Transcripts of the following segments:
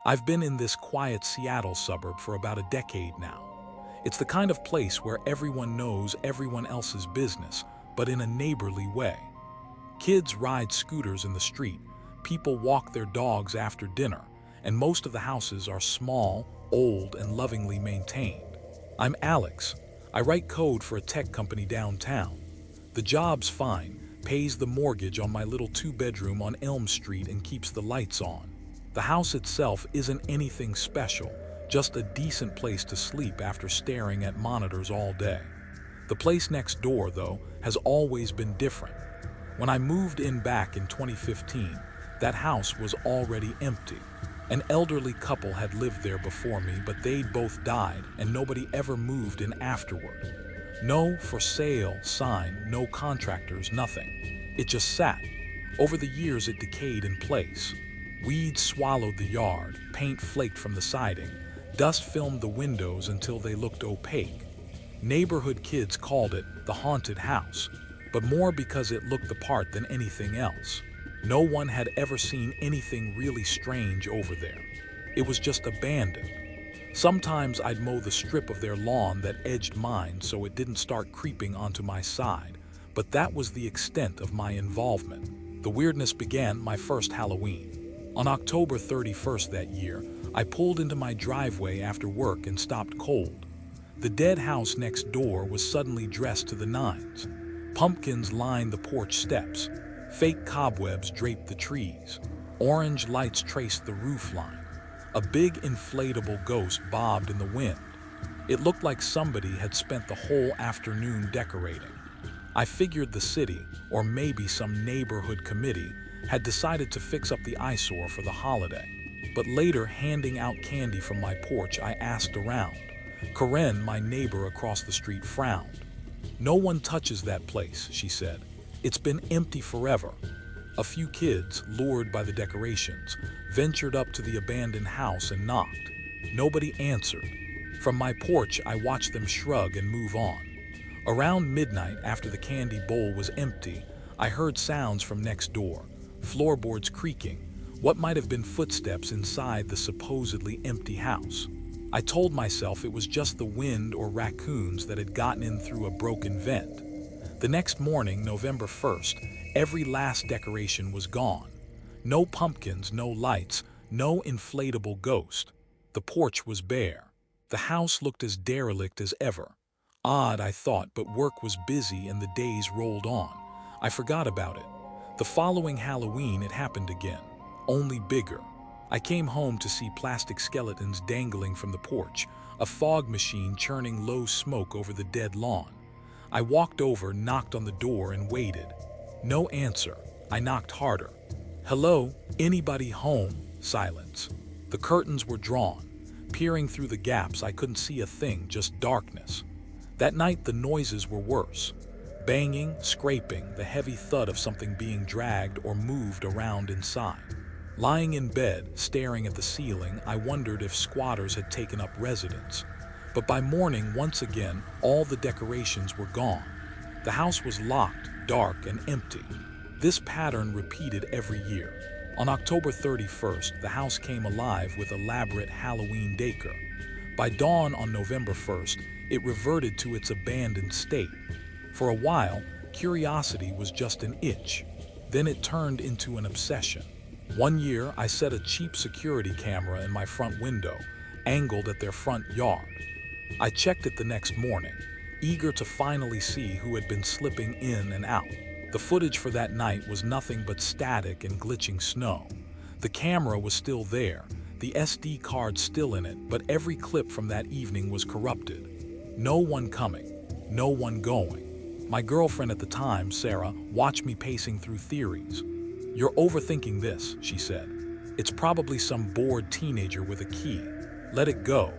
I've been in this quiet Seattle suburb for about a decade now. It's the kind of place where everyone knows everyone else's business, but in a neighborly way. Kids ride scooters in the street, people walk their dogs after dinner, and most of the houses are small, old, and lovingly maintained. I'm Alex. I write code for a tech company downtown. The job's fine, pays the mortgage on my little two-bedroom on Elm Street and keeps the lights on. The house itself isn't anything special, just a decent place to sleep after staring at monitors all day. The place next door, though, has always been different. When I moved in back in 2015, that house was already empty. An elderly couple had lived there before me, but they'd both died and nobody ever moved in afterward. No for sale sign, no contractors, nothing. It just sat. Over the years it decayed in place. Weeds swallowed the yard, paint flaked from the siding, dust filmed the windows until they looked opaque. Neighborhood kids called it the haunted house, but more because it looked the part than anything else. No one had ever seen anything really strange over there. It was just abandoned. Sometimes I'd mow the strip of their lawn that edged mine so it didn't start creeping onto my side, but that was the extent of my involvement. The weirdness began my first Halloween. On October 31st that year, I pulled into my driveway after work and stopped cold. The dead house next door was suddenly dressed to the nines. Pumpkins lined the porch steps. Fake cobwebs draped the trees. Orange lights traced the roof line. A big inflatable ghost bobbed in the wind. It looked like somebody had spent the whole afternoon decorating. I figured the city, or maybe some neighborhood committee, had decided to fix up the eyesore for the holiday. But later, handing out candy from my porch, I asked around. Karen, my neighbor across the street, frowned. "No one touches that place," she said. "It's been empty forever." A few kids, lured by the decorations, ventured up to the abandoned house and knocked. Nobody answered. From my porch, I watched them shrug and move on. Around midnight, after the candy bowl was empty, I heard sounds from next door. Floorboards creaking, what might have been footsteps inside the supposedly empty house. I told myself it was just the wind or raccoons that had gotten in through a broken vent. The next morning, November 1st, every last decoration was gone. No pumpkins, no lights, no inflatable ghost. The porch was bare. The house looked as derelict as ever. Odd, I thought, but work was busy and the days rolled on. I forgot about it. The following Halloween, it happened again, only bigger. I came home to see plastic skeletons dangling from the porch, a fog machine churning low smoke over the dead lawn. I walked over, knocked on the door, and waited. No answer. I knocked harder. "Hello? Anybody home?" Silence. The curtains were drawn. Peering through the gaps, I couldn't see a thing, just darkness. That night, the noises were worse. Banging, scraping, the heavy thud of something being dragged or moved around inside. Lying in bed, staring at the ceiling, I wondered if squatters had taken up residence. But by morning, once again, all the decorations were gone. The house was locked, dark, and empty. This pattern repeated every year. On October 31st, the house came alive with elaborate Halloween decor. By dawn on November 1st, it reverted to its abandoned state. For a while, curiosity was just an itch. Then it turned into an obsession. One year, I set a cheap security camera in my front window, angled at their front yard. I checked it the next morning, eager to finally see who had been slipping in and out. The footage for that night was nothing but static and glitching snow. The camera was still there, the SD card still in it, but every clip from that evening was corrupted. No one coming, no one going. My girlfriend at the time, Sarah, watched me pacing through theories. "You're overthinking this," she said. "It's probably some bored teenager with a key. Let it go."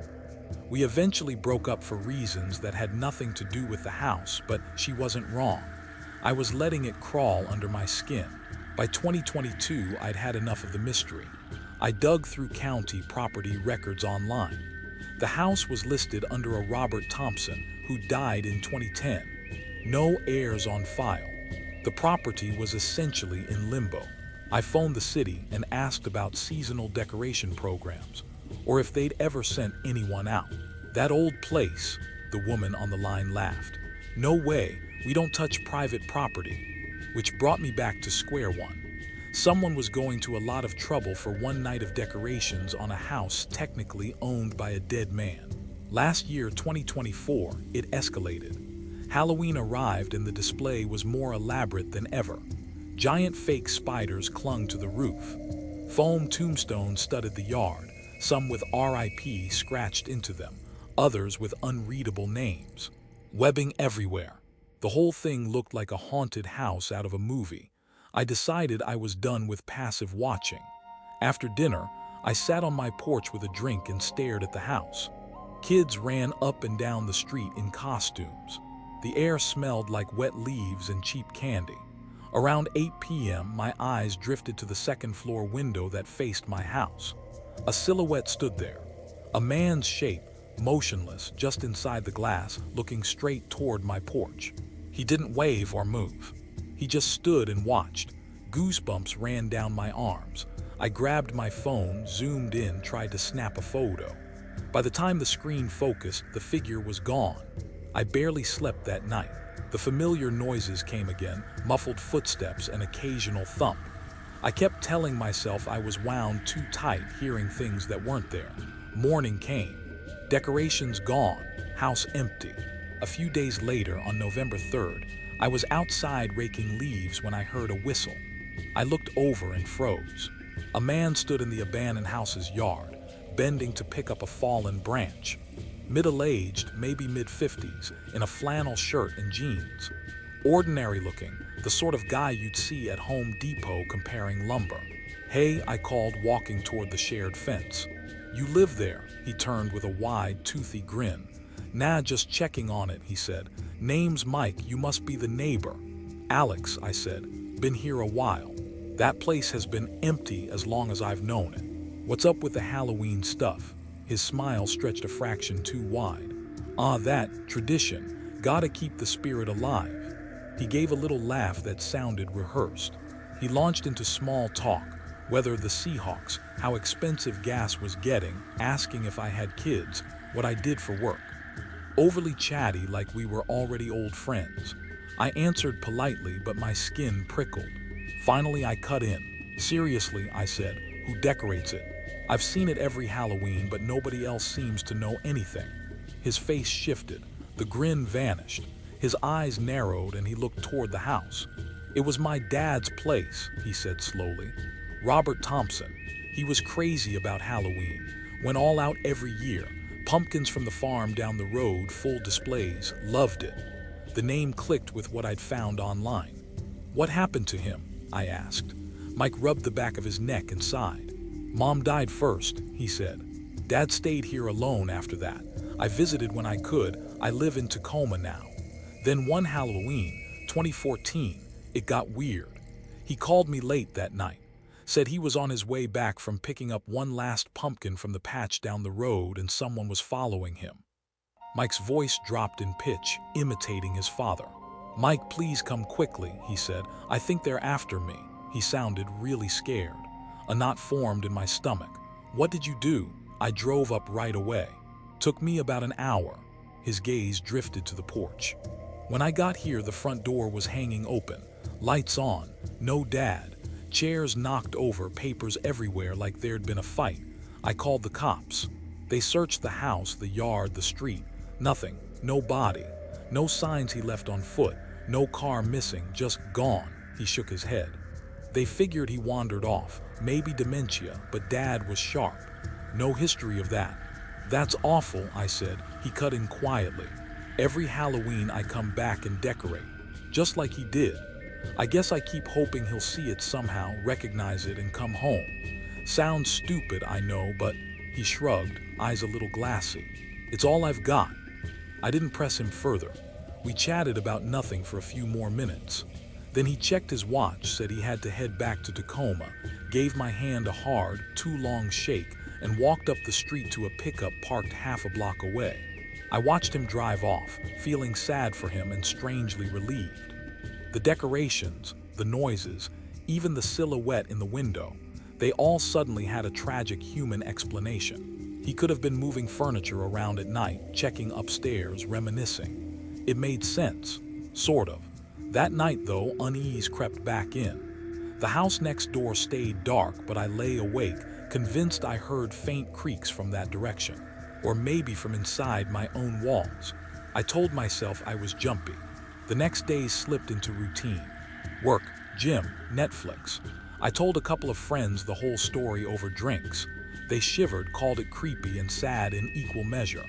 We eventually broke up for reasons that had nothing to do with the house, but she wasn't wrong. I was letting it crawl under my skin. By 2022, I'd had enough of the mystery. I dug through county property records online. The house was listed under a Robert Thompson, who died in 2010. No heirs on file. The property was essentially in limbo. I phoned the city and asked about seasonal decoration programs, or if they'd ever sent anyone out. That old place, the woman on the line laughed. No way, we don't touch private property. Which brought me back to square one. Someone was going to a lot of trouble for one night of decorations on a house technically owned by a dead man. Last year, 2024, it escalated. Halloween arrived and the display was more elaborate than ever. Giant fake spiders clung to the roof. Foam tombstones studded the yard, some with RIP scratched into them, others with unreadable names. Webbing everywhere. The whole thing looked like a haunted house out of a movie. I decided I was done with passive watching. After dinner, I sat on my porch with a drink and stared at the house. Kids ran up and down the street in costumes. The air smelled like wet leaves and cheap candy. Around 8 p.m., my eyes drifted to the second-floor window that faced my house. A silhouette stood there. A man's shape, motionless just inside the glass, looking straight toward my porch. He didn't wave or move. He just stood and watched. Goosebumps ran down my arms. I grabbed my phone, zoomed in, tried to snap a photo. By the time the screen focused, the figure was gone. I barely slept that night. The familiar noises came again, muffled footsteps, an occasional thump. I kept telling myself I was wound too tight, hearing things that weren't there. Morning came. Decorations gone, house empty. A few days later, on November 3rd, I was outside raking leaves when I heard a whistle. I looked over and froze. A man stood in the abandoned house's yard, bending to pick up a fallen branch. Middle-aged, maybe mid-50s, in a flannel shirt and jeans. Ordinary looking, the sort of guy you'd see at Home Depot comparing lumber. "Hey," I called, walking toward the shared fence. "You live there?" He turned with a wide, toothy grin. "Nah, just checking on it," he said. "Name's Mike, you must be the neighbor." "Alex," I said. "Been here a while. That place has been empty as long as I've known it. What's up with the Halloween stuff?" His smile stretched a fraction too wide. That tradition. Gotta keep the spirit alive." He gave a little laugh that sounded rehearsed. He launched into small talk, whether the Seahawks, how expensive gas was getting, asking if I had kids, what I did for work. Overly chatty, like we were already old friends. I answered politely, but my skin prickled. Finally, I cut in. "Seriously," I said, "who decorates it? I've seen it every Halloween, but nobody else seems to know anything." His face shifted. The grin vanished. His eyes narrowed and he looked toward the house. "It was my dad's place," he said slowly. "Robert Thompson. He was crazy about Halloween. Went all out every year. Pumpkins from the farm down the road, full displays. Loved it." The name clicked with what I'd found online. "What happened to him?" I asked. Mike rubbed the back of his neck and sighed. "Mom died first," he said. "Dad stayed here alone after that. I visited when I could. I live in Tacoma now. Then one Halloween, 2014, it got weird. He called me late that night. Said he was on his way back from picking up one last pumpkin from the patch down the road and someone was following him." Mike's voice dropped in pitch, imitating his father. "Mike, please come quickly," he said. "I think they're after me." He sounded really scared. A knot formed in my stomach. "What did you do?" I drove up right away. "Took me about an hour." His gaze drifted to the porch. "When I got here, the front door was hanging open. Lights on. No dad. Chairs knocked over, papers everywhere like there'd been a fight. I called the cops. They searched the house, the yard, the street. Nothing. No body. No signs he left on foot. No car missing, just gone." He shook his head. "They figured he wandered off, maybe dementia, but Dad was sharp. No history of that." "That's awful," I said. He cut in quietly. "Every Halloween I come back and decorate, just like he did. I guess I keep hoping he'll see it somehow, recognize it, and come home. Sounds stupid, I know, but..." He shrugged, eyes a little glassy. "It's all I've got." I didn't press him further. We chatted about nothing for a few more minutes. Then he checked his watch, said he had to head back to Tacoma, gave my hand a hard, too long shake, and walked up the street to a pickup parked half a block away. I watched him drive off, feeling sad for him and strangely relieved. The decorations, the noises, even the silhouette in the window. They all suddenly had a tragic human explanation. He could have been moving furniture around at night, checking upstairs, reminiscing. It made sense, sort of. That night, though, unease crept back in. The house next door stayed dark, but I lay awake, convinced I heard faint creaks from that direction, or maybe from inside my own walls. I told myself I was jumpy. The next days slipped into routine. Work, gym, Netflix. I told a couple of friends the whole story over drinks. They shivered, called it creepy and sad in equal measure.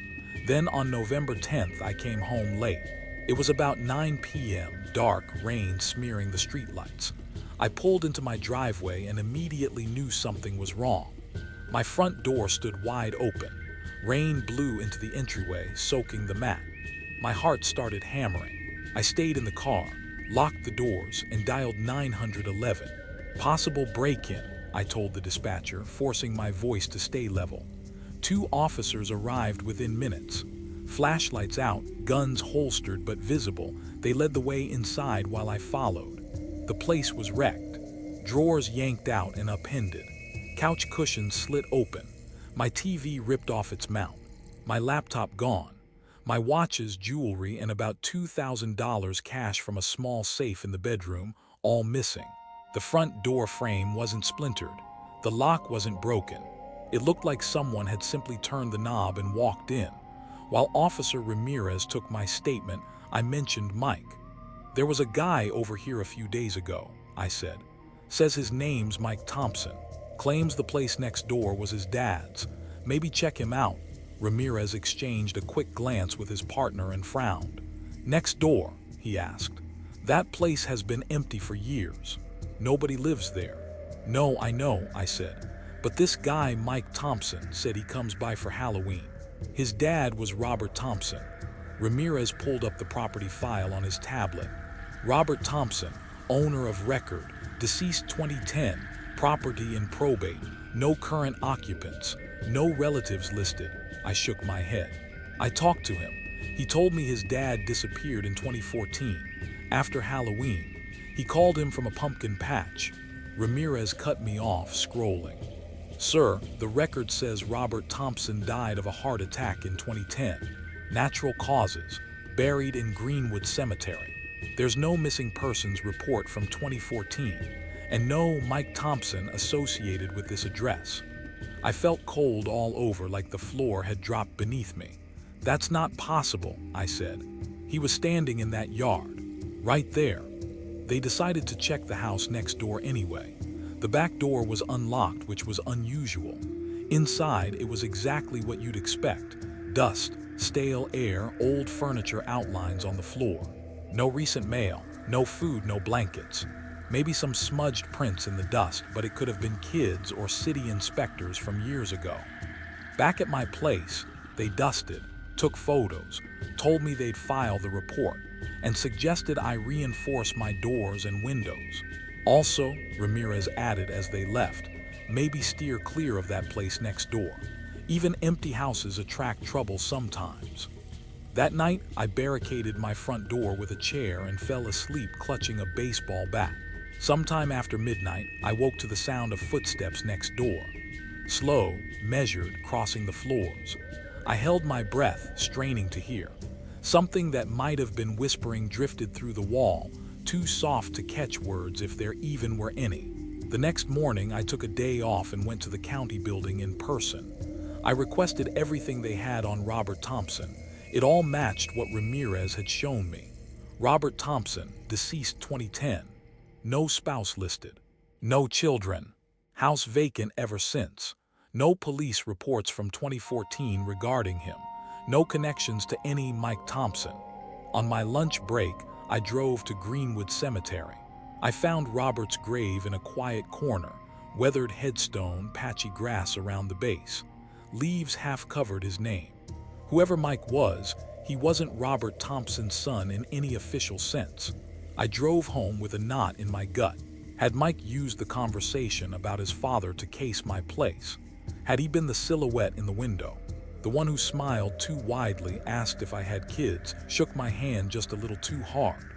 Then on November 10th, I came home late. It was about 9 p.m., dark, rain smearing the streetlights. I pulled into my driveway and immediately knew something was wrong. My front door stood wide open. Rain blew into the entryway, soaking the mat. My heart started hammering. I stayed in the car, locked the doors, and dialed 911. Possible break-in, I told the dispatcher, forcing my voice to stay level. 2 officers arrived within minutes. Flashlights out, guns holstered but visible, they led the way inside while I followed. The place was wrecked. Drawers yanked out and upended. Couch cushions slit open. My TV ripped off its mount. My laptop gone. My watches, jewelry, and about $2,000 cash from a small safe in the bedroom, all missing. The front door frame wasn't splintered. The lock wasn't broken. It looked like someone had simply turned the knob and walked in. While Officer Ramirez took my statement, I mentioned Mike. "There was a guy over here a few days ago," I said. "Says his name's Mike Thompson. Claims the place next door was his dad's. Maybe check him out." Ramirez exchanged a quick glance with his partner and frowned. "Next door?" he asked. "That place has been empty for years. Nobody lives there." "No, I know," I said. "But this guy, Mike Thompson, said he comes by for Halloween. His dad was Robert Thompson." Ramirez pulled up the property file on his tablet. "Robert Thompson, owner of record, deceased 2010, property in probate, no current occupants, no relatives listed." I shook my head. "I talked to him. He told me his dad disappeared in 2014, after Halloween. He called him from a pumpkin patch." Ramirez cut me off, scrolling. "Sir, the record says Robert Thompson died of a heart attack in 2010. Natural causes, buried in Greenwood Cemetery. There's no missing persons report from 2014, and no Mike Thompson associated with this address." I felt cold all over, like the floor had dropped beneath me. "That's not possible," I said. "He was standing in that yard, right there." They decided to check the house next door anyway. The back door was unlocked, which was unusual. Inside, it was exactly what you'd expect. Dust, stale air, old furniture outlines on the floor. No recent mail, no food, no blankets. Maybe some smudged prints in the dust, but it could have been kids or city inspectors from years ago. Back at my place, they dusted, took photos, told me they'd file the report, and suggested I reinforce my doors and windows. Also, Ramirez added as they left, maybe steer clear of that place next door. Even empty houses attract trouble sometimes. That night, I barricaded my front door with a chair and fell asleep clutching a baseball bat. Sometime after midnight, I woke to the sound of footsteps next door. Slow, measured, crossing the floors. I held my breath, straining to hear. Something that might have been whispering drifted through the wall, too soft to catch words if there even were any. The next morning, I took a day off and went to the county building in person. I requested everything they had on Robert Thompson. It all matched what Ramirez had shown me. Robert Thompson, deceased 2010. No spouse listed. No children. House vacant ever since. No police reports from 2014 regarding him. No connections to any Mike Thompson. On my lunch break, I drove to Greenwood Cemetery. I found Robert's grave in a quiet corner, weathered headstone, patchy grass around the base. Leaves half covered his name. Whoever Mike was, he wasn't Robert Thompson's son in any official sense. I drove home with a knot in my gut. Had Mike used the conversation about his father to case my place? Had he been the silhouette in the window? The one who smiled too widely, asked if I had kids, shook my hand just a little too hard?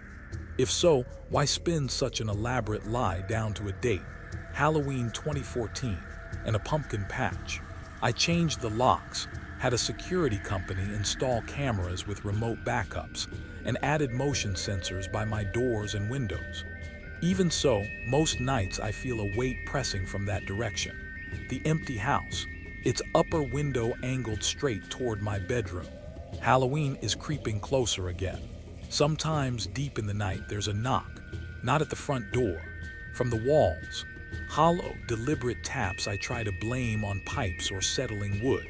If so, why spin such an elaborate lie down to a date? Halloween 2014, and a pumpkin patch. I changed the locks, had a security company install cameras with remote backups, and added motion sensors by my doors and windows. Even so, most nights I feel a weight pressing from that direction. The empty house, its upper window angled straight toward my bedroom. Halloween is creeping closer again. Sometimes deep in the night there's a knock, not at the front door, from the walls. Hollow, deliberate taps I try to blame on pipes or settling wood.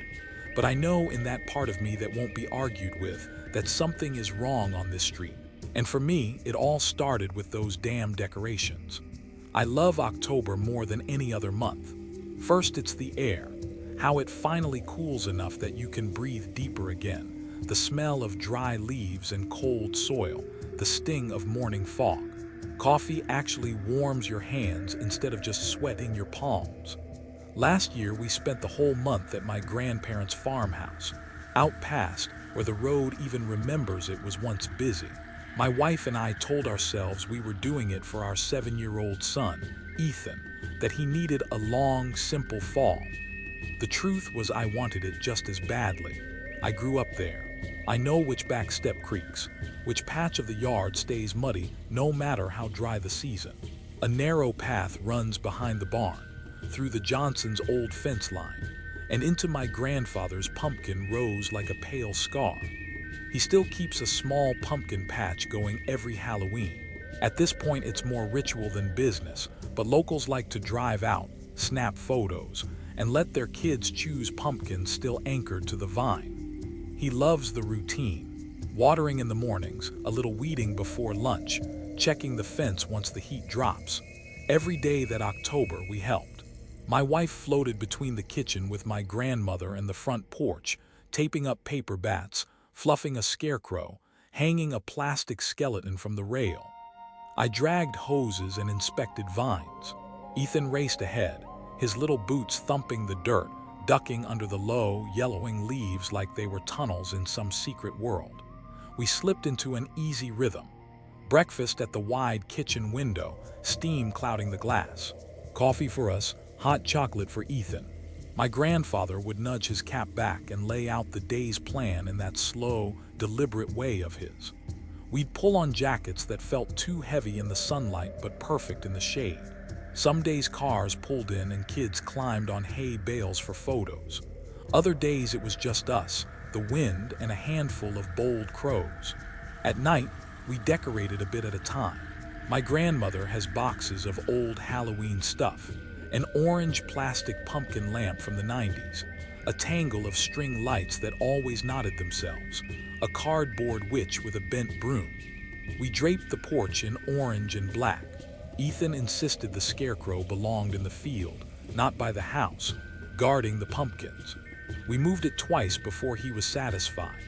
But I know in that part of me that won't be argued with that something is wrong on this street. And for me, it all started with those damn decorations. I love October more than any other month. First, it's the air, how it finally cools enough that you can breathe deeper again. The smell of dry leaves and cold soil, the sting of morning fog. Coffee actually warms your hands instead of just sweating your palms. Last year, we spent the whole month at my grandparents' farmhouse, out past where the road even remembers it was once busy. My wife and I told ourselves we were doing it for our 7-year-old son, Ethan, that he needed a long, simple fall. The truth was I wanted it just as badly. I grew up there. I know which back step creaks, which patch of the yard stays muddy no matter how dry the season. A narrow path runs behind the barn, through the Johnsons' old fence line, and into my grandfather's pumpkin rose like a pale scar. He still keeps a small pumpkin patch going every Halloween. At this point, it's more ritual than business, but locals like to drive out, snap photos, and let their kids choose pumpkins still anchored to the vine. He loves the routine. Watering in the mornings, a little weeding before lunch, checking the fence once the heat drops. Every day that October, we helped. My wife floated between the kitchen with my grandmother and the front porch, taping up paper bats, fluffing a scarecrow, hanging a plastic skeleton from the rail. I dragged hoses and inspected vines. Ethan raced ahead, his little boots thumping the dirt, ducking under the low, yellowing leaves like they were tunnels in some secret world. We slipped into an easy rhythm. Breakfast at the wide kitchen window, steam clouding the glass. Coffee for us, hot chocolate for Ethan. My grandfather would nudge his cap back and lay out the day's plan in that slow, deliberate way of his. We'd pull on jackets that felt too heavy in the sunlight but perfect in the shade. Some days cars pulled in and kids climbed on hay bales for photos. Other days it was just us, the wind, and a handful of bold crows. At night, we decorated a bit at a time. My grandmother has boxes of old Halloween stuff, an orange plastic pumpkin lamp from the 90s, a tangle of string lights that always nodded themselves, a cardboard witch with a bent broom. We draped the porch in orange and black. Ethan insisted the scarecrow belonged in the field, not by the house, guarding the pumpkins. We moved it twice before he was satisfied.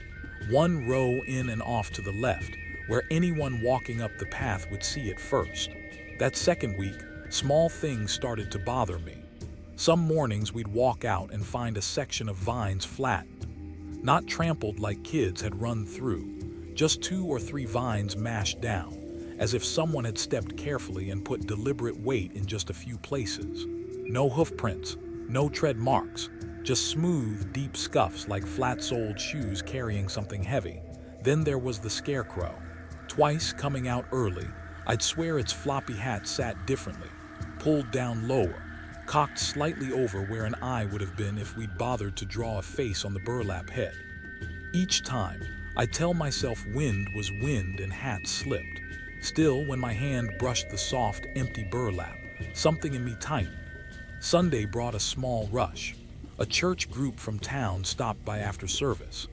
One row in and off to the left, where anyone walking up the path would see it first. That second week, small things started to bother me. Some mornings we'd walk out and find a section of vines flattened, not trampled like kids had run through, just 2 or 3 vines mashed down, as if someone had stepped carefully and put deliberate weight in just a few places. No hoof prints, no tread marks, just smooth, deep scuffs like flat-soled shoes carrying something heavy. Then there was the scarecrow. Twice coming out early, I'd swear its floppy hat sat differently, pulled down lower, cocked slightly over where an eye would have been if we'd bothered to draw a face on the burlap head. Each time, I'd tell myself wind was wind and hat slipped. Still, when my hand brushed the soft, empty burlap, something in me tightened. Sunday brought a small rush. A church group from town stopped by after service.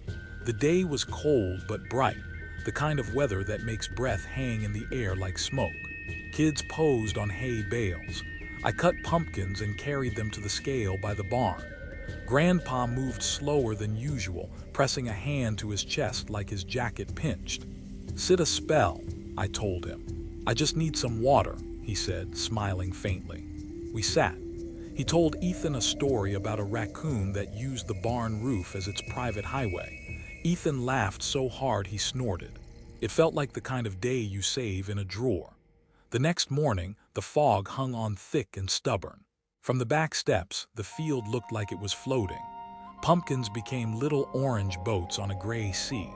The day was cold but bright, the kind of weather that makes breath hang in the air like smoke. Kids posed on hay bales. I cut pumpkins and carried them to the scale by the barn. Grandpa moved slower than usual, pressing a hand to his chest like his jacket pinched. "Sit a spell," I told him. "I just need some water," he said, smiling faintly. We sat. He told Ethan a story about a raccoon that used the barn roof as its private highway. Ethan laughed so hard he snorted. It felt like the kind of day you save in a drawer. The next morning, the fog hung on thick and stubborn. From the back steps, the field looked like it was floating. Pumpkins became little orange boats on a gray sea.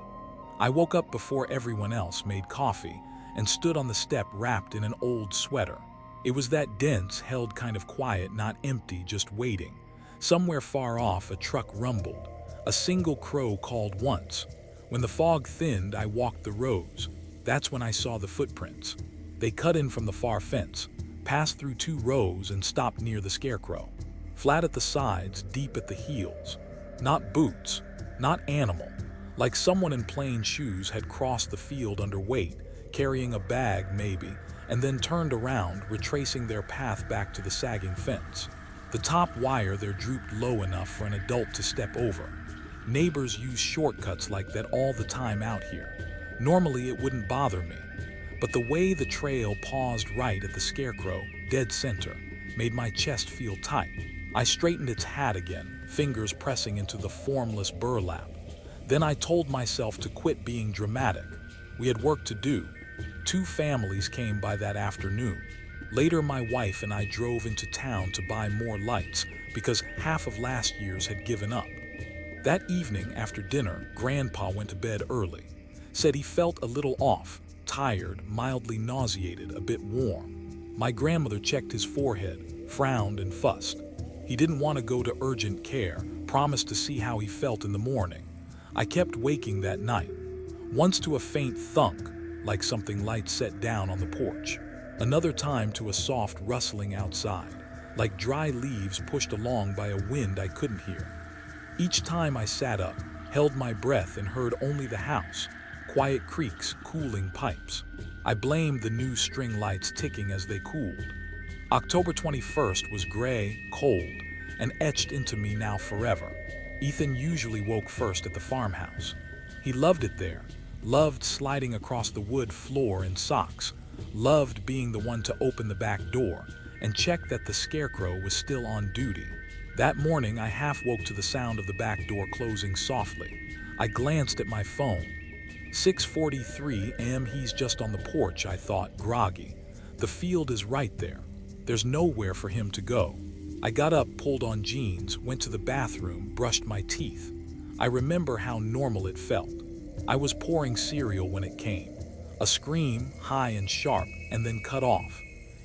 I woke up before everyone else, made coffee, and stood on the step wrapped in an old sweater. It was that dense, held kind of quiet, not empty, just waiting. Somewhere far off, a truck rumbled. A single crow called once. When the fog thinned, I walked the rows. That's when I saw the footprints. They cut in from the far fence, passed through 2 rows, and stopped near the scarecrow. Flat at the sides, deep at the heels. Not boots, not animal. Like someone in plain shoes had crossed the field under weight, carrying a bag maybe, and then turned around, retracing their path back to the sagging fence. The top wire there drooped low enough for an adult to step over. Neighbors use shortcuts like that all the time out here. Normally it wouldn't bother me, but the way the trail paused right at the scarecrow, dead center, made my chest feel tight. I straightened its hat again, fingers pressing into the formless burlap. Then I told myself to quit being dramatic. We had work to do. 2 families came by that afternoon. Later, my wife and I drove into town to buy more lights because half of last year's had given up. That evening, after dinner, Grandpa went to bed early. Said he felt a little off, tired, mildly nauseated, a bit warm. My grandmother checked his forehead, frowned and fussed. He didn't want to go to urgent care, promised to see how he felt in the morning. I kept waking that night, once to a faint thunk, like something light set down on the porch. Another time to a soft rustling outside, like dry leaves pushed along by a wind I couldn't hear. Each time I sat up, held my breath, and heard only the house, quiet creaks, cooling pipes. I blamed the new string lights ticking as they cooled. October 21st was gray, cold, and etched into me now forever. Ethan usually woke first at the farmhouse. He loved it there, loved sliding across the wood floor in socks, loved being the one to open the back door and check that the scarecrow was still on duty. That morning, I half woke to the sound of the back door closing softly. I glanced at my phone. 6:43 a.m. He's just on the porch, I thought, groggy. The field is right there. There's nowhere for him to go. I got up, pulled on jeans, went to the bathroom, brushed my teeth. I remember how normal it felt. I was pouring cereal when it came. A scream, high and sharp, and then cut off.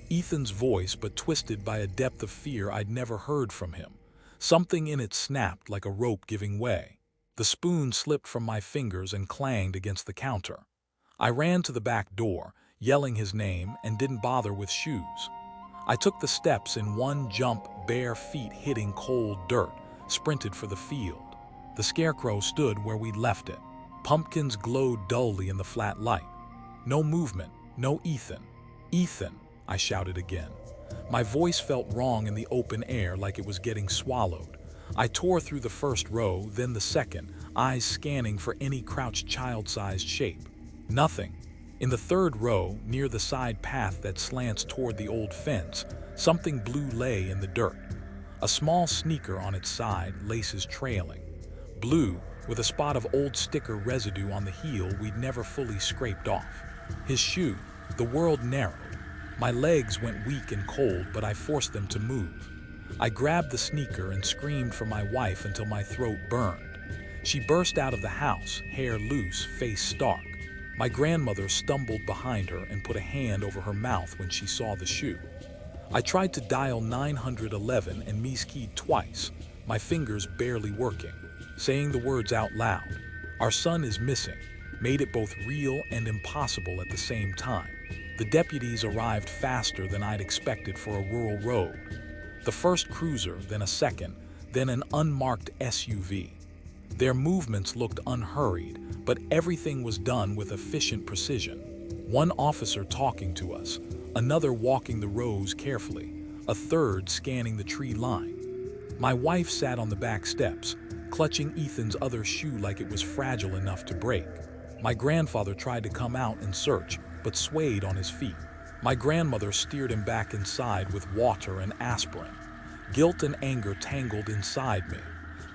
Ethan's voice, but twisted by a depth of fear I'd never heard from him. Something in it snapped like a rope giving way. The spoon slipped from my fingers and clanged against the counter. I ran to the back door, yelling his name, and didn't bother with shoes. I took the steps in one jump, bare feet hitting cold dirt, sprinted for the field. The scarecrow stood where we'd left it. Pumpkins glowed dully in the flat light. No movement, no Ethan. Ethan, I shouted again. My voice felt wrong in the open air, like it was getting swallowed. I tore through the first row, then the second, eyes scanning for any crouched child-sized shape. Nothing. In the third row, near the side path that slants toward the old fence, something blue lay in the dirt. A small sneaker on its side, laces trailing. Blue, with a spot of old sticker residue on the heel we'd never fully scraped off. His shoe. The world narrowed. My legs went weak and cold, but I forced them to move. I grabbed the sneaker and screamed for my wife until my throat burned. She burst out of the house, hair loose, face stark. My grandmother stumbled behind her and put a hand over her mouth when she saw the shoe. I tried to dial 911 and miskeyed twice, my fingers barely working, saying the words out loud. Our son is missing, made it both real and impossible at the same time. The deputies arrived faster than I'd expected for a rural road. The first cruiser, then a second, then an unmarked SUV. Their movements looked unhurried, but everything was done with efficient precision. One officer talking to us, another walking the rows carefully, a third scanning the tree line. My wife sat on the back steps, clutching Ethan's other shoe like it was fragile enough to break. My grandfather tried to come out and search, but swayed on his feet. My grandmother steered him back inside with water and aspirin. Guilt and anger tangled inside me.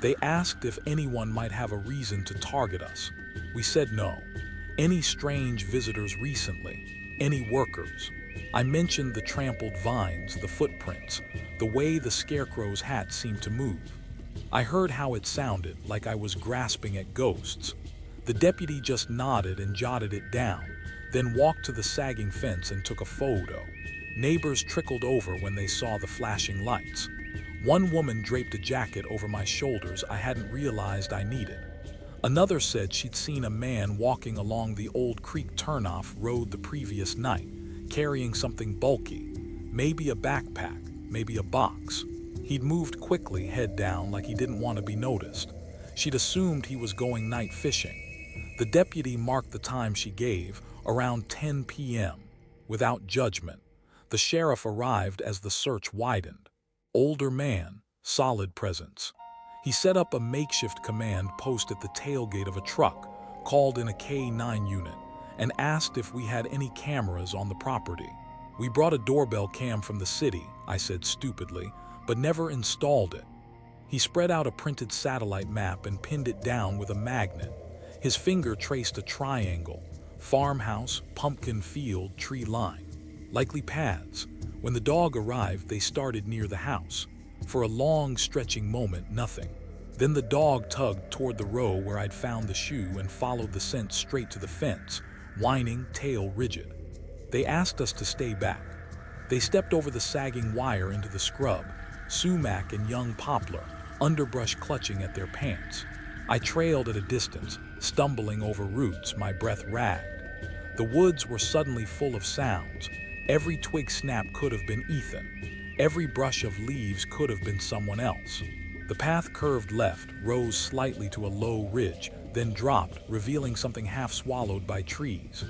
They asked if anyone might have a reason to target us. We said no. Any strange visitors recently? Any workers? I mentioned the trampled vines, the footprints, the way the scarecrow's hat seemed to move. I heard how it sounded, like I was grasping at ghosts. The deputy just nodded and jotted it down, then walked to the sagging fence and took a photo. Neighbors trickled over when they saw the flashing lights. One woman draped a jacket over my shoulders I hadn't realized I needed. Another said she'd seen a man walking along the old creek turnoff road the previous night, carrying something bulky, maybe a backpack, maybe a box. He'd moved quickly, head down, like he didn't want to be noticed. She'd assumed he was going night fishing. The deputy marked the time she gave, around 10 p.m. Without judgment, the sheriff arrived as the search widened. Older man, solid presence. He set up a makeshift command post at the tailgate of a truck, called in a K-9 unit, and asked if we had any cameras on the property. "We brought a doorbell cam from the city," I said stupidly, but never installed it. He spread out a printed satellite map and pinned it down with a magnet. His finger traced a triangle: farmhouse, pumpkin field, tree line. Likely paths. When the dog arrived, they started near the house. For a long, stretching moment, nothing. Then the dog tugged toward the row where I'd found the shoe and followed the scent straight to the fence, whining, tail rigid. They asked us to stay back. They stepped over the sagging wire into the scrub, sumac and young poplar, underbrush clutching at their pants. I trailed at a distance, stumbling over roots, my breath ragged. The woods were suddenly full of sounds. Every twig snap could have been Ethan. Every brush of leaves could have been someone else. The path curved left, rose slightly to a low ridge, then dropped, revealing something half swallowed by trees.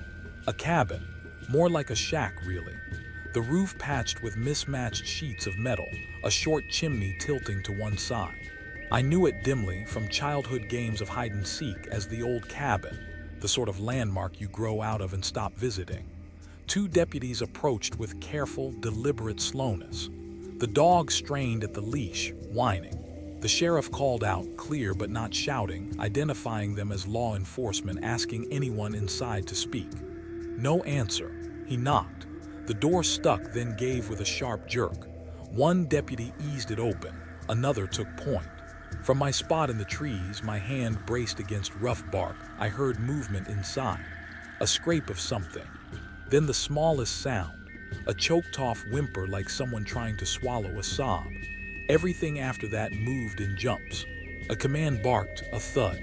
A cabin, more like a shack really. The roof patched with mismatched sheets of metal, a short chimney tilting to one side. I knew it dimly from childhood games of hide and seek as the old cabin, the sort of landmark you grow out of and stop visiting. Two deputies approached with careful, deliberate slowness. The dog strained at the leash, whining. The sheriff called out, clear but not shouting, identifying them as law enforcement, asking anyone inside to speak. No answer. He knocked. The door stuck, then gave with a sharp jerk. One deputy eased it open. Another took point. From my spot in the trees, my hand braced against rough bark, I heard movement inside. A scrape of something. Then the smallest sound. A choked-off whimper like someone trying to swallow a sob. Everything after that moved in jumps. A command barked, a thud.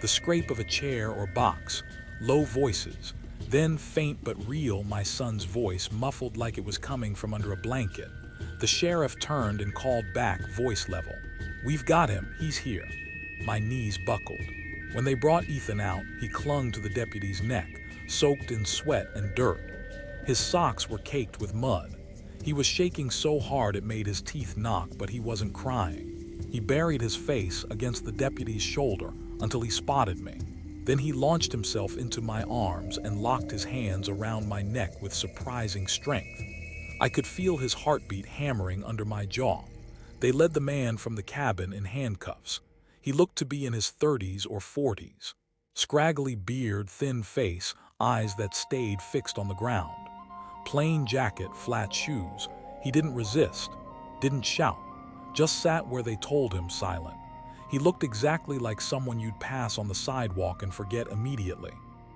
The scrape of a chair or box. Low voices. Then, faint but real, my son's voice, muffled like it was coming from under a blanket. The sheriff turned and called back, voice level. "We've got him, he's here." My knees buckled. When they brought Ethan out, he clung to the deputy's neck, soaked in sweat and dirt. His socks were caked with mud. He was shaking so hard it made his teeth knock, but he wasn't crying. He buried his face against the deputy's shoulder until he spotted me. Then he launched himself into my arms and locked his hands around my neck with surprising strength. I could feel his heartbeat hammering under my jaw. They led the man from the cabin in handcuffs. He looked to be in his 30s or 40s. Scraggly beard, thin face, eyes that stayed fixed on the ground. Plain jacket, flat shoes. He didn't resist, didn't shout, just sat where they told him, silent. He looked exactly like someone you'd pass on the sidewalk and forget immediately.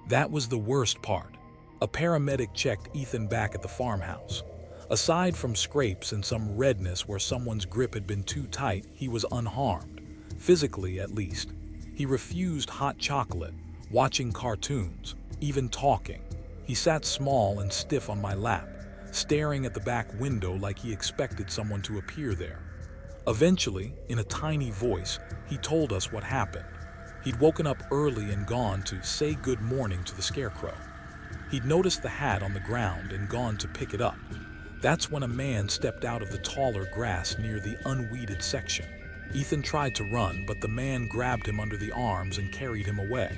That was the worst part. A paramedic checked Ethan back at the farmhouse. Aside from scrapes and some redness where someone's grip had been too tight, he was unharmed. Physically, at least. He refused hot chocolate, watching cartoons, even talking. He sat small and stiff on my lap, staring at the back window like he expected someone to appear there. Eventually, in a tiny voice, he told us what happened. He'd woken up early and gone to say good morning to the scarecrow. He'd noticed the hat on the ground and gone to pick it up. That's when a man stepped out of the taller grass near the unweeded section. Ethan tried to run, but the man grabbed him under the arms and carried him away.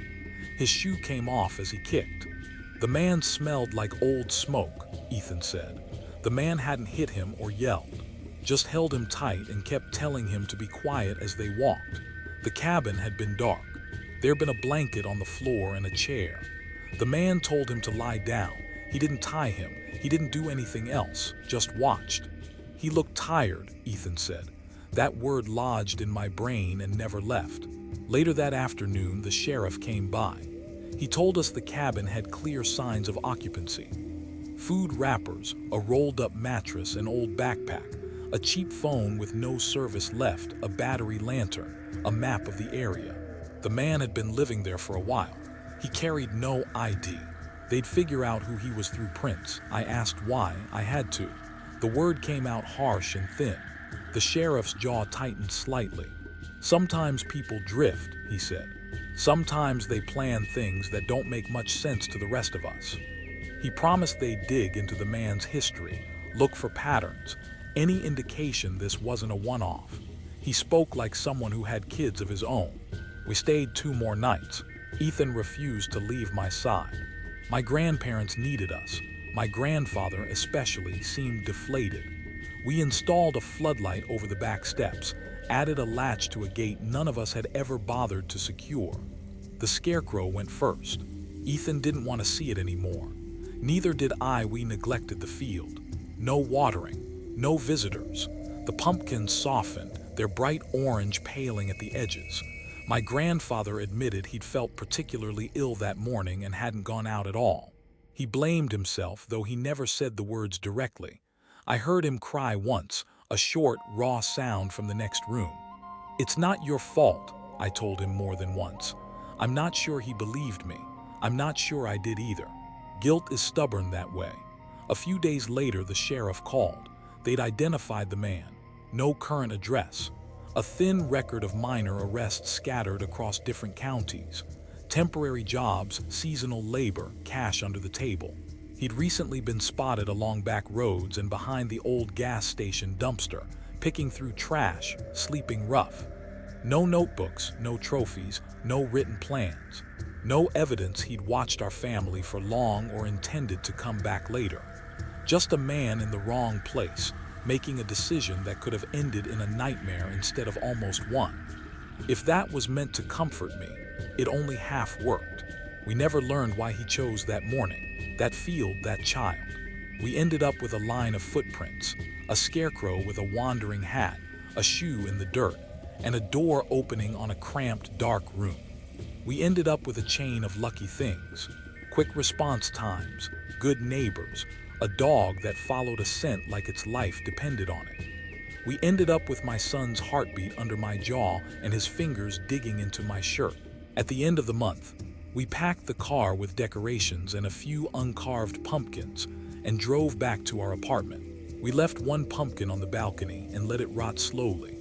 His shoe came off as he kicked. The man smelled like old smoke, Ethan said. The man hadn't hit him or yelled, just held him tight and kept telling him to be quiet as they walked. The cabin had been dark. There'd been a blanket on the floor and a chair. The man told him to lie down. He didn't tie him. He didn't do anything else, just watched. He looked tired, Ethan said. That word lodged in my brain and never left. Later that afternoon, the sheriff came by. He told us the cabin had clear signs of occupancy. Food wrappers, a rolled-up mattress, an old backpack, a cheap phone with no service left, a battery lantern, a map of the area. The man had been living there for a while. He carried no ID. They'd figure out who he was through prints. I asked why. I had to. The word came out harsh and thin. The sheriff's jaw tightened slightly. Sometimes people drift, he said. Sometimes they plan things that don't make much sense to the rest of us. He promised they'd dig into the man's history, look for patterns, any indication this wasn't a one-off. He spoke like someone who had kids of his own. We stayed 2 more nights. Ethan refused to leave my side. My grandparents needed us. My grandfather especially seemed deflated. We installed a floodlight over the back steps, added a latch to a gate none of us had ever bothered to secure. The scarecrow went first. Ethan didn't want to see it anymore. Neither did I. We neglected the field. No watering, no visitors. The pumpkins softened, their bright orange paling at the edges. My grandfather admitted he'd felt particularly ill that morning and hadn't gone out at all. He blamed himself, though he never said the words directly. I heard him cry once, a short, raw sound from the next room. "It's not your fault," I told him more than once. I'm not sure he believed me. I'm not sure I did either. Guilt is stubborn that way. A few days later, the sheriff called. They'd identified the man. No current address. A thin record of minor arrests scattered across different counties. Temporary jobs, seasonal labor, cash under the table. He'd recently been spotted along back roads and behind the old gas station dumpster, picking through trash, sleeping rough. No notebooks, no trophies, no written plans. No evidence he'd watched our family for long or intended to come back later. Just a man in the wrong place, making a decision that could have ended in a nightmare instead of almost one. If that was meant to comfort me, it only half worked. We never learned why he chose that morning, that field, that child. We ended up with a line of footprints, a scarecrow with a wandering hat, a shoe in the dirt, and a door opening on a cramped, dark room. We ended up with a chain of lucky things, quick response times, good neighbors, a dog that followed a scent like its life depended on it. We ended up with my son's heartbeat under my jaw and his fingers digging into my shirt. At the end of the month, we packed the car with decorations and a few uncarved pumpkins and drove back to our apartment. We left one pumpkin on the balcony and let it rot slowly.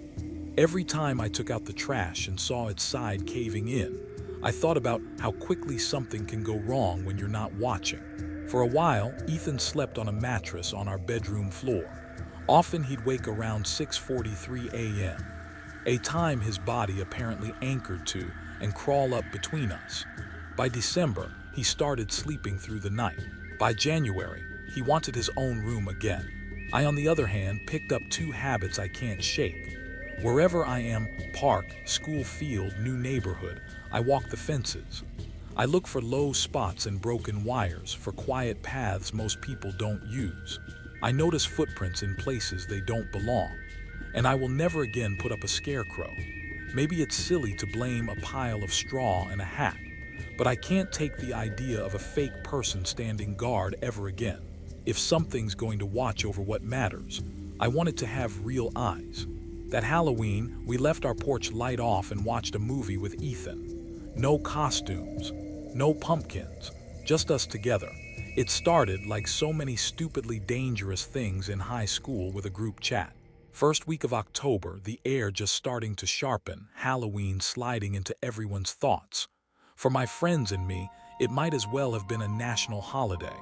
Every time I took out the trash and saw its side caving in, I thought about how quickly something can go wrong when you're not watching. For a while, Ethan slept on a mattress on our bedroom floor. Often he'd wake around 6:43 a.m., a time his body apparently anchored to, and crawl up between us. By December, he started sleeping through the night. By January, he wanted his own room again. I, on the other hand, picked up 2 habits I can't shake. Wherever I am, park, school field, new neighborhood, I walk the fences. I look for low spots and broken wires, for quiet paths most people don't use. I notice footprints in places they don't belong. And I will never again put up a scarecrow. Maybe it's silly to blame a pile of straw and a hat, but I can't take the idea of a fake person standing guard ever again. If something's going to watch over what matters, I want it to have real eyes. That Halloween, we left our porch light off and watched a movie with Ethan. No costumes, no pumpkins, just us together. It started like so many stupidly dangerous things in high school with a group chat. First week of October, the air just starting to sharpen, Halloween sliding into everyone's thoughts. For my friends and me, it might as well have been a national holiday.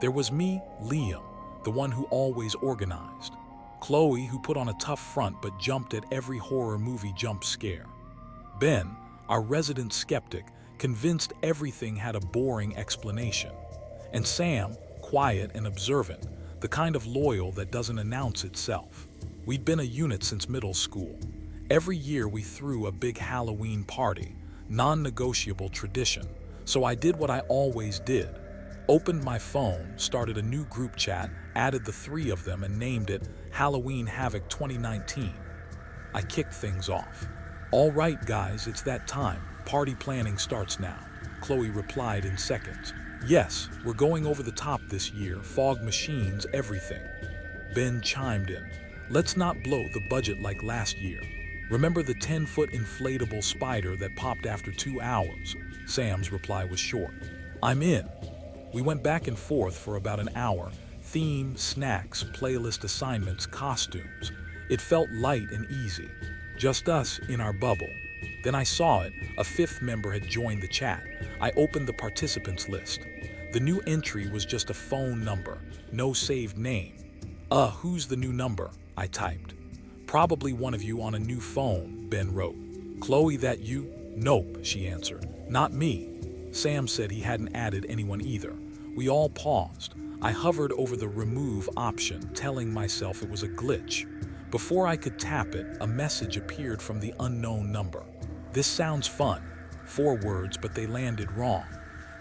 There was me, Liam, the one who always organized. Chloe, who put on a tough front but jumped at every horror movie jump scare. Ben, our resident skeptic, convinced everything had a boring explanation. And Sam, quiet and observant, the kind of loyal that doesn't announce itself. We'd been a unit since middle school. Every year we threw a big Halloween party, non-negotiable tradition. So I did what I always did. Opened my phone, started a new group chat, added the three of them and named it Halloween Havoc 2019. I kicked things off. "All right, guys, it's that time. Party planning starts now," Chloe replied in seconds. "Yes, we're going over the top this year, fog machines, everything." Ben chimed in. "Let's not blow the budget like last year. Remember the 10-foot inflatable spider that popped after 2 hours?" Sam's reply was short. "I'm in." We went back and forth for about an hour. Theme, snacks, playlist assignments, costumes. It felt light and easy. Just us in our bubble. Then I saw it. A fifth member had joined the chat. I opened the participants list. The new entry was just a phone number. No saved name. Who's the new number?" I typed. "Probably one of you on a new phone," Ben wrote. "Chloe, that you?" "Nope," she answered. "Not me." Sam said he hadn't added anyone either. We all paused. I hovered over the remove option, telling myself it was a glitch. Before I could tap it, a message appeared from the unknown number. "This sounds fun." 4 words, but they landed wrong.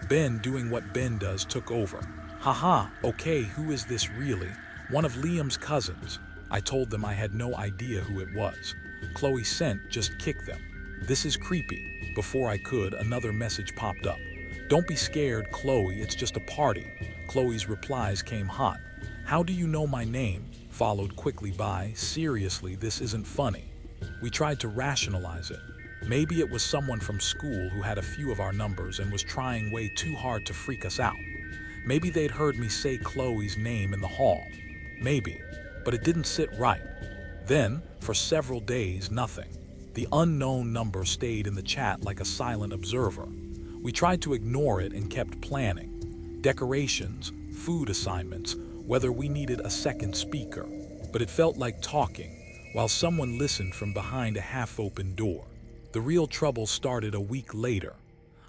Ben, doing what Ben does, took over. "Haha, okay, who is this really?" "One of Liam's cousins." I told them I had no idea who it was. Chloe sent, "Just kick them." "This is creepy." Before I could, another message popped up. "Don't be scared, Chloe, it's just a party." Chloe's replies came hot. "How do you know my name?" Followed quickly by, "Seriously, this isn't funny." We tried to rationalize it. Maybe it was someone from school who had a few of our numbers and was trying way too hard to freak us out. Maybe they'd heard me say Chloe's name in the hall. Maybe. But it didn't sit right. Then, for several days, nothing. The unknown number stayed in the chat like a silent observer. We tried to ignore it and kept planning. Decorations, food assignments, whether we needed a second speaker. But it felt like talking, while someone listened from behind a half-open door. The real trouble started a week later.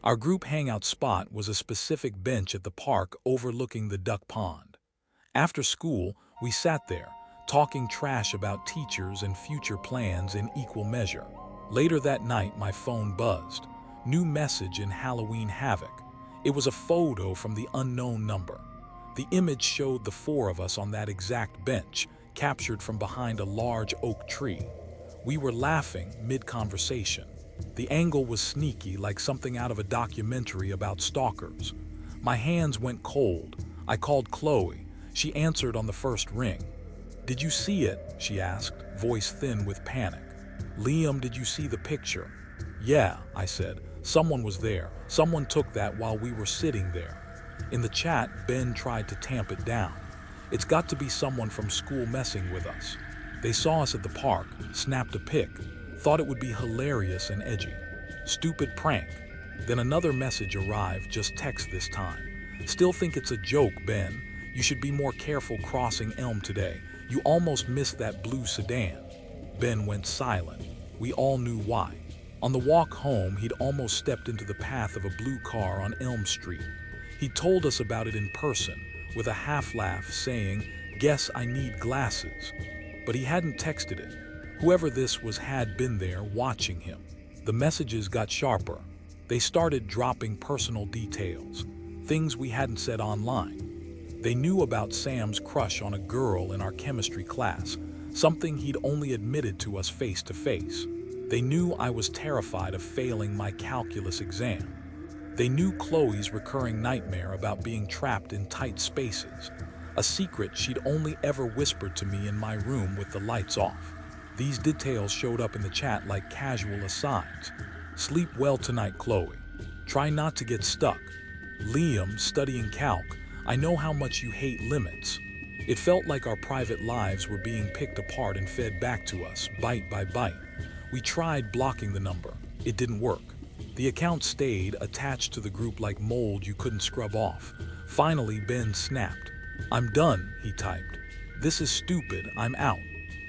Our group hangout spot was a specific bench at the park overlooking the duck pond. After school, we sat there, talking trash about teachers and future plans in equal measure. Later that night, my phone buzzed. New message in Halloween Havoc. It was a photo from the unknown number. The image showed the 4 of us on that exact bench, captured from behind a large oak tree. We were laughing mid-conversation. The angle was sneaky, like something out of a documentary about stalkers. My hands went cold. I called Chloe. She answered on the first ring. "Did you see it?" she asked, voice thin with panic. "Liam, did you see the picture?" "Yeah," I said. "Someone was there. Someone took that while we were sitting there." In the chat, Ben tried to tamp it down. "It's got to be someone from school messing with us. They saw us at the park, snapped a pic, thought it would be hilarious and edgy. Stupid prank." Then another message arrived, just text this time. "Still think it's a joke, Ben. You should be more careful crossing Elm today. You almost missed that blue sedan." Ben went silent. We all knew why. On the walk home, he'd almost stepped into the path of a blue car on Elm Street. He told us about it in person, with a half-laugh, saying, "Guess I need glasses." But he hadn't texted it. Whoever this was had been there watching him. The messages got sharper. They started dropping personal details, things we hadn't said online. They knew about Sam's crush on a girl in our chemistry class, something he'd only admitted to us face to face. They knew I was terrified of failing my calculus exam. They knew Chloe's recurring nightmare about being trapped in tight spaces, a secret she'd only ever whispered to me in my room with the lights off. These details showed up in the chat like casual asides. "Sleep well tonight, Chloe. Try not to get stuck. Liam, studying calc. I know how much you hate limits." It felt like our private lives were being picked apart and fed back to us, bite by bite. We tried blocking the number. It didn't work. The account stayed attached to the group like mold you couldn't scrub off. Finally, Ben snapped. "I'm done," he typed. "This is stupid, I'm out."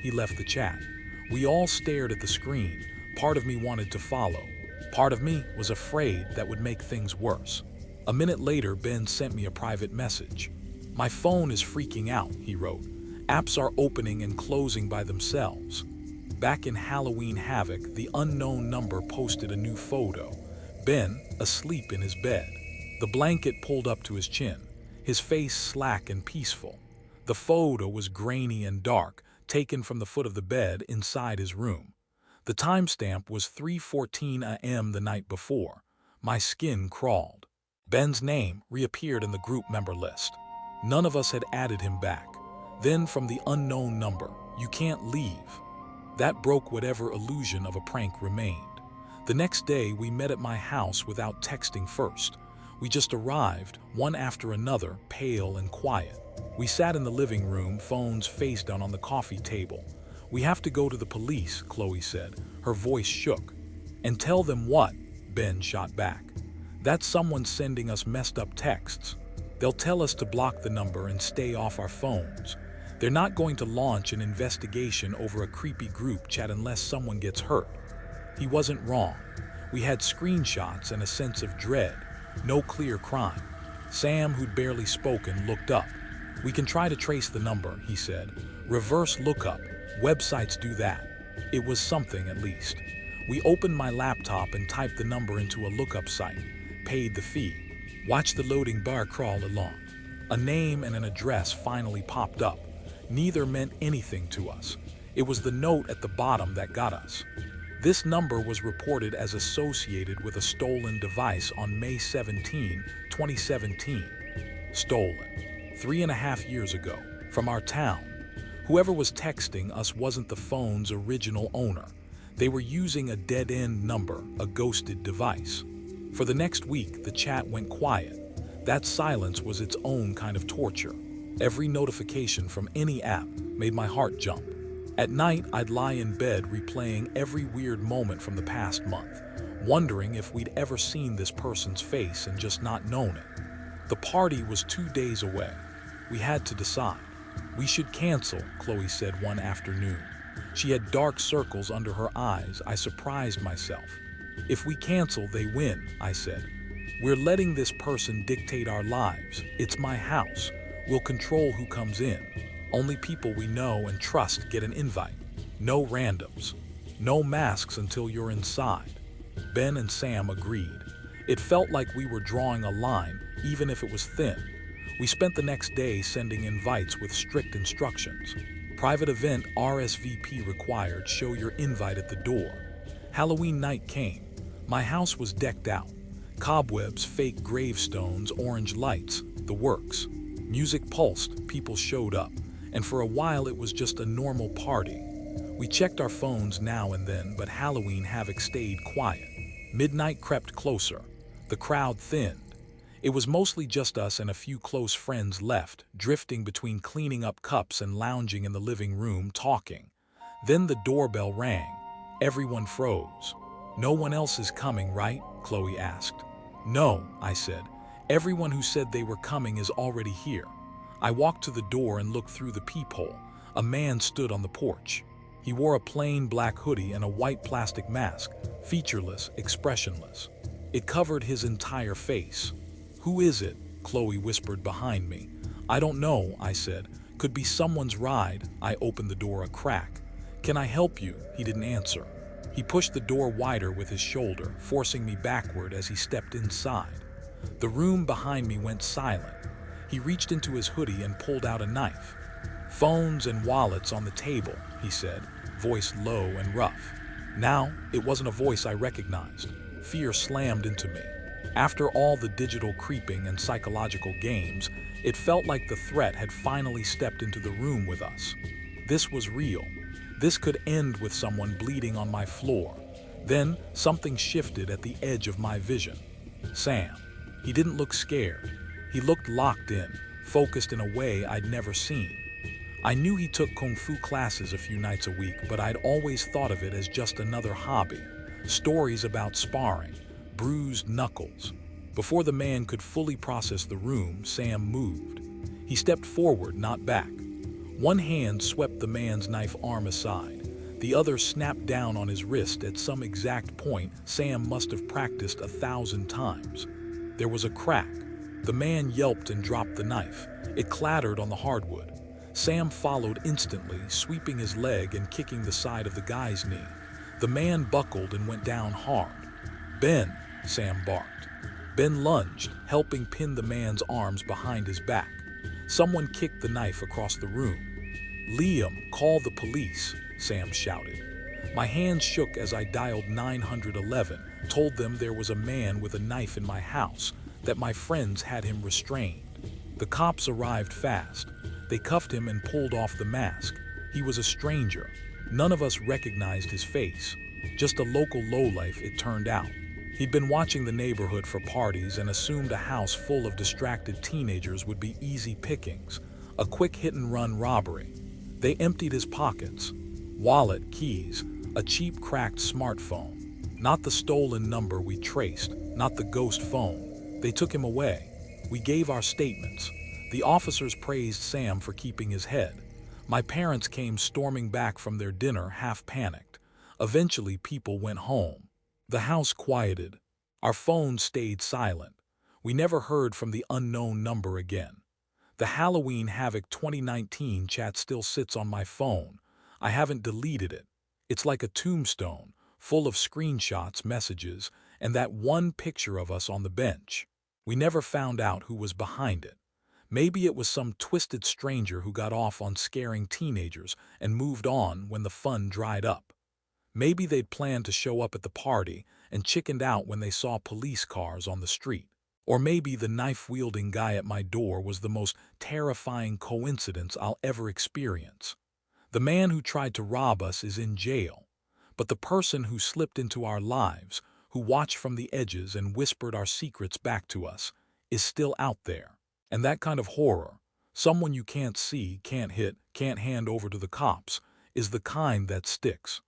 He left the chat. We all stared at the screen. Part of me wanted to follow. Part of me was afraid that would make things worse. A minute later, Ben sent me a private message. "My phone is freaking out," he wrote. "Apps are opening and closing by themselves." Back in Halloween Havoc, the unknown number posted a new photo. Ben, asleep in his bed. the blanket pulled up to his chin, his face slack and peaceful. The photo was grainy and dark, taken from the foot of the bed inside his room. The timestamp was 3:14 a.m. the night before. My skin crawled. Ben's name reappeared in the group member list. None of us had added him back. Then from the unknown number, "You can't leave." That broke whatever illusion of a prank remained. The next day, we met at my house without texting first. We just arrived, one after another, pale and quiet. We sat in the living room, phones face down on the coffee table. "We have to go to the police," Chloe said. Her voice shook. "And tell them what?" Ben shot back. "That's someone sending us messed up texts. They'll tell us to block the number and stay off our phones. They're not going to launch an investigation over a creepy group chat unless someone gets hurt." He wasn't wrong. We had screenshots and a sense of dread. No clear crime. Sam, who'd barely spoken, looked up. "We can try to trace the number," he said. "Reverse lookup. Websites do that." It was something, at least. We opened my laptop and typed the number into a lookup site, paid the fee, watched the loading bar crawl along. A name and an address finally popped up. Neither meant anything to us. It was the note at the bottom that got us. This number was reported as associated with a stolen device on May 17, 2017. Stolen. 3.5 years ago, from our town. Whoever was texting us wasn't the phone's original owner. They were using a dead-end number, a ghosted device. For the next week, the chat went quiet. That silence was its own kind of torture. Every notification from any app made my heart jump. At night, I'd lie in bed replaying every weird moment from the past month, wondering if we'd ever seen this person's face and just not known it. The party was 2 days away. We had to decide. "We should cancel," Chloe said one afternoon. She had dark circles under her eyes. I surprised myself. "If we cancel, they win," I said. "We're letting this person dictate our lives. It's my house. We'll control who comes in. Only people we know and trust get an invite. No randoms. No masks until you're inside." Ben and Sam agreed. It felt like we were drawing a line, even if it was thin. We spent the next day sending invites with strict instructions. "Private event, RSVP required, show your invite at the door." Halloween night came. My house was decked out. Cobwebs, fake gravestones, orange lights, the works. Music pulsed, people showed up. And for a while it was just a normal party. We checked our phones now and then, but Halloween havoc stayed quiet. Midnight crept closer. The crowd thinned. It was mostly just us and a few close friends left, drifting between cleaning up cups and lounging in the living room talking. Then the doorbell rang. Everyone froze. "No one else is coming, right?" Chloe asked. "No," I said. "Everyone who said they were coming is already here." I walked to the door and looked through the peephole. A man stood on the porch. He wore a plain black hoodie and a white plastic mask, featureless, expressionless. It covered his entire face. "Who is it?" Chloe whispered behind me. "I don't know," I said. "Could be someone's ride." I opened the door a crack. "Can I help you?" He didn't answer. He pushed the door wider with his shoulder, forcing me backward as he stepped inside. The room behind me went silent. He reached into his hoodie and pulled out a knife. "Phones and wallets on the table," he said, voice low and rough. Now, it wasn't a voice I recognized. Fear slammed into me. After all the digital creeping and psychological games, it felt like the threat had finally stepped into the room with us. This was real. This could end with someone bleeding on my floor. Then, something shifted at the edge of my vision. Sam. He didn't look scared. He looked locked in, focused in a way I'd never seen. I knew he took kung fu classes a few nights a week, but I'd always thought of it as just another hobby. Stories about sparring, bruised knuckles. Before the man could fully process the room, Sam moved. He stepped forward, not back. One hand swept the man's knife arm aside. The other snapped down on his wrist at some exact point Sam must have practiced 1,000 times. There was a crack. The man yelped and dropped the knife. It clattered on the hardwood. Sam followed instantly, sweeping his leg and kicking the side of the guy's knee. The man buckled and went down hard. "Ben," Sam barked. Ben lunged, helping pin the man's arms behind his back. Someone kicked the knife across the room. "Liam, call the police," Sam shouted. My hands shook as I dialed 911, told them there was a man with a knife in my house, that my friends had him restrained. The cops arrived fast. They cuffed him and pulled off the mask. He was a stranger. None of us recognized his face. Just a local lowlife, it turned out. He'd been watching the neighborhood for parties and assumed a house full of distracted teenagers would be easy pickings, a quick hit-and-run robbery. They emptied his pockets. Wallet, keys, a cheap cracked smartphone. Not the stolen number we traced, not the ghost phone. They took him away. We gave our statements. The officers praised Sam for keeping his head. My parents came storming back from their dinner, half panicked. Eventually, people went home. The house quieted. Our phones stayed silent. We never heard from the unknown number again. The Halloween Havoc 2019 chat still sits on my phone. I haven't deleted it. It's like a tombstone, full of screenshots, messages, and that one picture of us on the bench. We never found out who was behind it. Maybe it was some twisted stranger who got off on scaring teenagers and moved on when the fun dried up. Maybe they'd planned to show up at the party and chickened out when they saw police cars on the street. Or maybe the knife-wielding guy at my door was the most terrifying coincidence I'll ever experience. The man who tried to rob us is in jail, but the person who slipped into our lives, who watched from the edges and whispered our secrets back to us, is still out there. And that kind of horror, someone you can't see, can't hit, can't hand over to the cops, is the kind that sticks.